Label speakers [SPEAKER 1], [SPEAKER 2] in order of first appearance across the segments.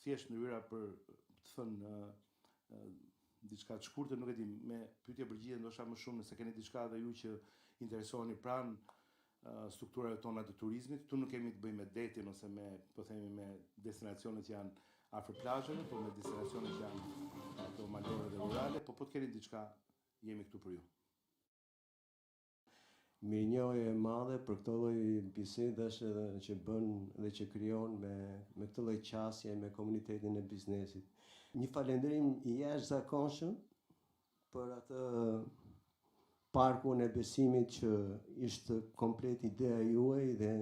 [SPEAKER 1] thjesht ndryra për të thënë diçka të shkurtër, nuk e di, me pyetje përgjigje ndoshta më shumë nëse keni diçka dhe ju që interesoni pranë strukturave tona të turizmit. Këtu nuk kemi të bëjmë me detin ose me, po themi, me destinacionet që janë afër plazheve, por me destinacionet që janë ato malore dhe rurale, po të keni diçka, jemi këtu për ju.
[SPEAKER 2] Mirënjohje e madhe për këtë lloj bisedash që bën dhe që krijon me këtë lloj qasje me komunitetin e biznesit. Një falënderim i jashtëzakonshëm për atë parkun e besimit që ishte komplet ideja juaj dhe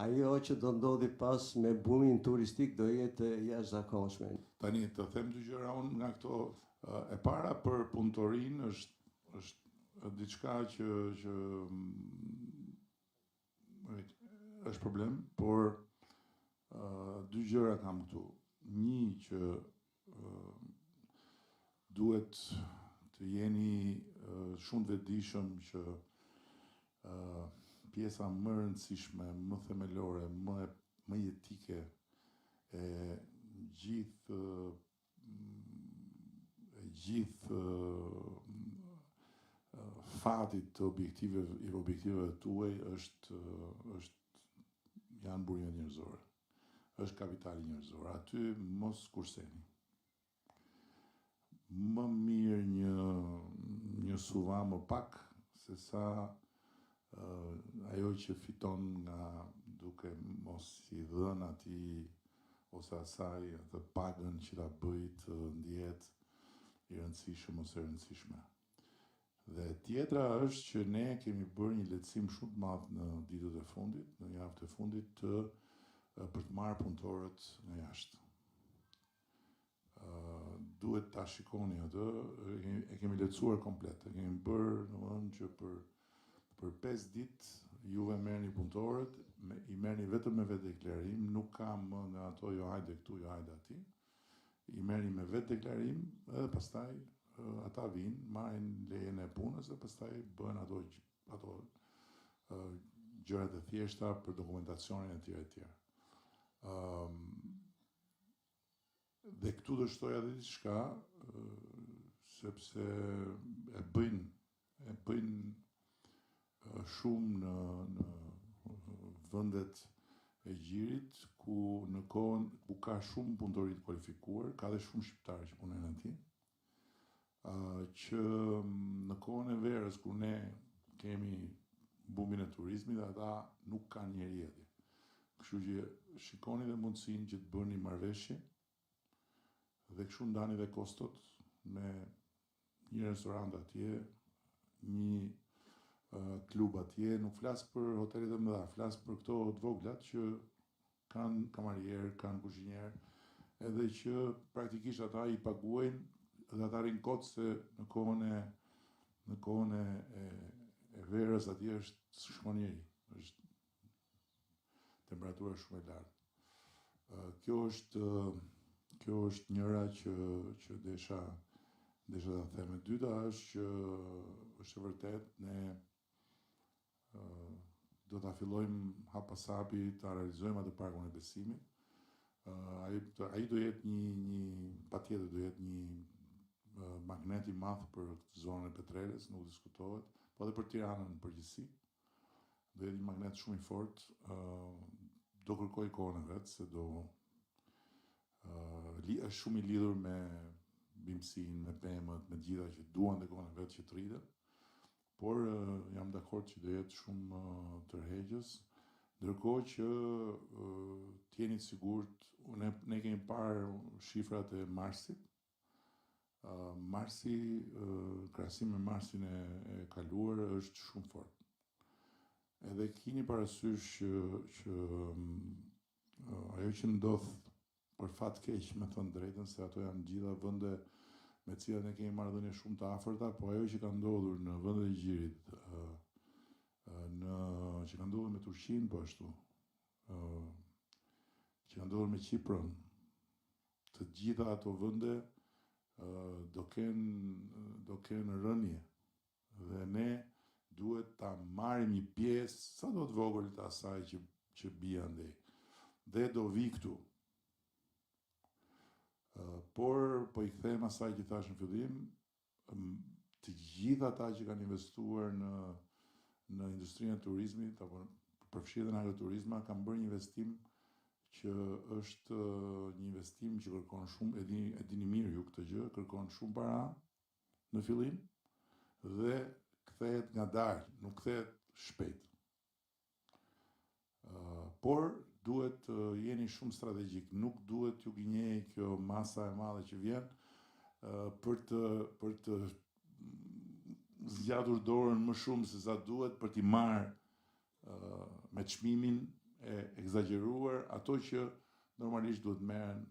[SPEAKER 2] ajo që do ndodhi pas me bumin turistik do jetë jashtëzakonshme.
[SPEAKER 3] Tani të them dy gjëra unë nga këto. E para për punëtorin është diçka që është problem, por dy gjëra kam këtu. Një që duhet të jeni shumë të vetëdijshëm që pjesa më e rëndësishme, më themelore, më jetike e gjithë fatit të objektiveve tuaj janë burimet njerëzore. Është kapitali njerëzor. Aty mos kurseni. Më mirë një suva më pak se sa ajo që fiton nga duke mos i dhënë atij ose asaj atë pagën që ta bëj të ndihet i rëndësishëm ose e rëndësishme. Dhe tjetra është që ne kemi bërë një lehtësim shumë të madh në ditët e fundit, në javët e fundit për të marrë punëtorët nga jashtë. Duhet ta shikoni atë, e kemi lehtësuar komplet. E kemi bërë domethënë që për 5 ditë juve merrni punëtorët, i merrni vetëm me vetë deklarim, nuk kam nga ato jo hajde këtu, jo hajde aty. I merrni me vetë deklarim edhe pastaj ata vinë, marrin lejen e punës dhe pastaj bëhen ato gjërat e thjeshta për dokumentacionin e tjerë. Dhe këtu do shtoja edhe diçka, sepse e bëjnë shumë në vendet e gjirit ku në kohën ku ka shumë punëtori të kualifikuar, ka dhe shumë shqiptarë që punojnë atje, që në kohën e verës kur ne kemi bumin e turizmit, ata nuk kanë njeri atje. Kështu që shikoni dhe mundësinë që të bëni marrëveshje dhe kështu ndani dhe kostot me një restorant atje, një klub atje, nuk flas për hotelet e mëdha, flas për këto të voglat që kanë kamarier, kanë kuzhinier, edhe që praktikisht ata i paguajnë dhe ata rinë kot se në kohën e verës atje është shkon njeri, është temperatura shumë e lartë. Kjo është njëra që desha ta them. E dyta është që është e vërtet ne do ta fillojmë hap pas hapi ta realizojmë atë parkun e besimit. Ai do jetë patjetër do jetë një magnet i madh për këtë zonën e Petreles, nuk diskutohet, po edhe për Tiranën në përgjithësi. Do jetë një magnet shumë i fortë, do kërkoj kohën e vet, se është shumë i lidhur me bimësinë, me pemët, me gjitha që duan dhe kohën e vet që të rriten, por jam dakord që do jetë shumë tërheqës, ndërkohë që t'jeni të sigurt, ne kemi parë shifrat e Marsit. Marsi, krahasim me Marsin e kaluar, është shumë fort. Edhe keni parasysh që ajo që ndodh për fat keq, me thënë drejtën, se ato janë gjitha vende me cilat ne kemi marrëdhënie shumë të afërta, po ajo që ka ndodhur në vendet e gjirit, që ka ndodhur me Turqinë, po ashtu, që ka ndodhur me Kiprën, të gjitha ato vende do kenë rënje dhe ne duhet ta marrim një pjesë sa do të vogël të asaj që bie andej dhe do vi këtu. por po i kthehem asaj që thash në fillim, të gjithë ata që kanë investuar në industrinë e turizmit apo përfshirë në agroturizma kanë bërë një investim që është një investim që kërkon shumë, e dini mirë ju këtë gjë, kërkon shumë para në fillim dhe kthehet ngadalë, nuk kthehet shpejt. Por duhet jeni shumë strategjik, nuk duhet ju gënjej kjo masa e madhe që vjen për të zgjatur dorën më shumë se sa duhet për t'i marrë me çmimin e egzageruar ato që normalisht duhet merren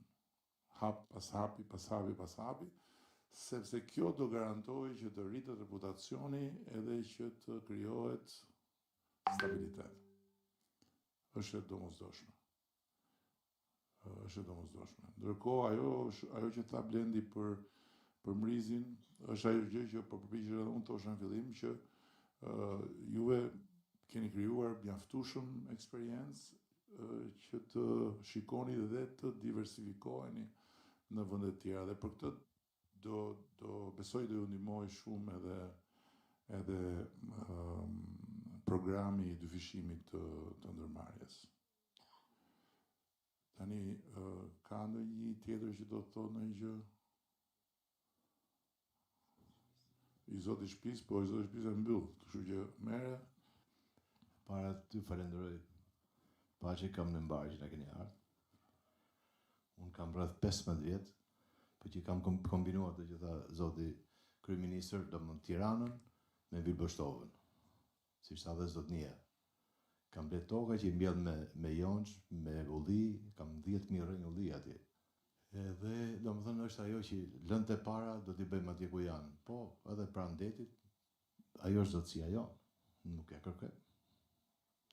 [SPEAKER 3] hap pas hapi, pas hapi, pas hapi, sepse kjo do garantojë që të rritet reputacioni edhe që të krijohet stabilitet. Është e domosdoshme. Është e domosdoshme. Ndërkohë ajo që tha Blendi për mrizin, është ajo gjë që po përpiqesh edhe unë thosha në fillim që juve keni krijuar mjaftueshëm eksperiencë që të shikoni dhe të diversifikoheni në vende të tjera dhe për këtë do besoj do ju ndihmoj shumë edhe programi i dyfishimit të ndërmarrjes. Tani ka ndonjë tjetër që do të thotë ndonjë gjë? I zoti shtëpis, po i zoti shtëpis e mbyll, kështu që merre.
[SPEAKER 4] Para ty falenderoj. Që kam në mbarë që na keni ardhur. Unë kam rreth 15 vjet, po që kam kombinuar atë që tha zoti kryeministër, domthonë Tiranën me Vilbështovën. Siç tha dhe zotnia. Kam blet toka që i mbjell me jonç, me ulli, kam 10.000 rrënjë ulli atje. Edhe domethënë është ajo që lëndë e para do t'i bëjmë atje ku janë. Po, edhe pranë detit, ajo është zotësia jonë. Nuk e kërkoj.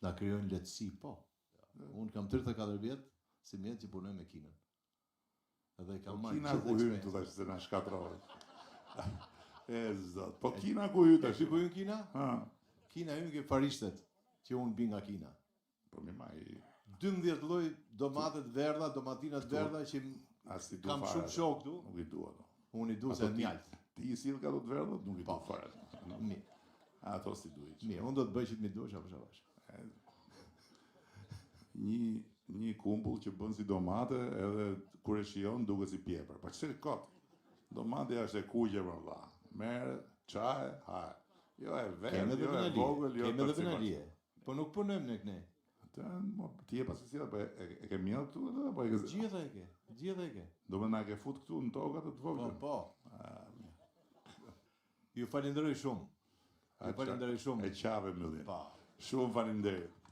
[SPEAKER 4] Na krijojnë lehtësi, po. Unë kam 34 vjet, si mjet që punoj me Kinën. Edhe kam marrë
[SPEAKER 3] Kina ku hyn tu tash se na shkatrohet. E zot. Po Kina ku hyn tash?
[SPEAKER 4] Ku hyn Kina?
[SPEAKER 3] Ha.
[SPEAKER 4] Kina hyn ke farishtet që unë bi nga Kina.
[SPEAKER 3] Po më maj
[SPEAKER 4] 12 lloj domate të verdha, domatina të verdha që kam shumë shok këtu.
[SPEAKER 3] Nuk i dua ato.
[SPEAKER 4] Unë i dua se mjalt.
[SPEAKER 3] Ti i sill ka ato të verdha, nuk i dua fare.
[SPEAKER 4] Mirë.
[SPEAKER 3] Ato si duhet.
[SPEAKER 4] Mirë, unë do të bëj që të mi duash apo shavash.
[SPEAKER 3] Një kumbull që bën si domate edhe kur e shijon duket si pjepër. Pa çfarë kot? Domate është e kuqe për valla. Merr çaj, ha. Jo e vetë, jo e vogël, jo.
[SPEAKER 4] Kemë edhe venalie. Po nuk punojmë ne këne.
[SPEAKER 3] Ti e pasi si apo e ke mjell këtu edhe apo e ke
[SPEAKER 4] Gjithë e ke, gjithë e ke.
[SPEAKER 3] Do më na ke fut këtu në tokë atë të vogël.
[SPEAKER 4] Po. Ju falenderoj shumë. Ju falenderoj shumë.
[SPEAKER 3] E qave mbyllje.
[SPEAKER 4] Pa.
[SPEAKER 3] Shumë faleminderit.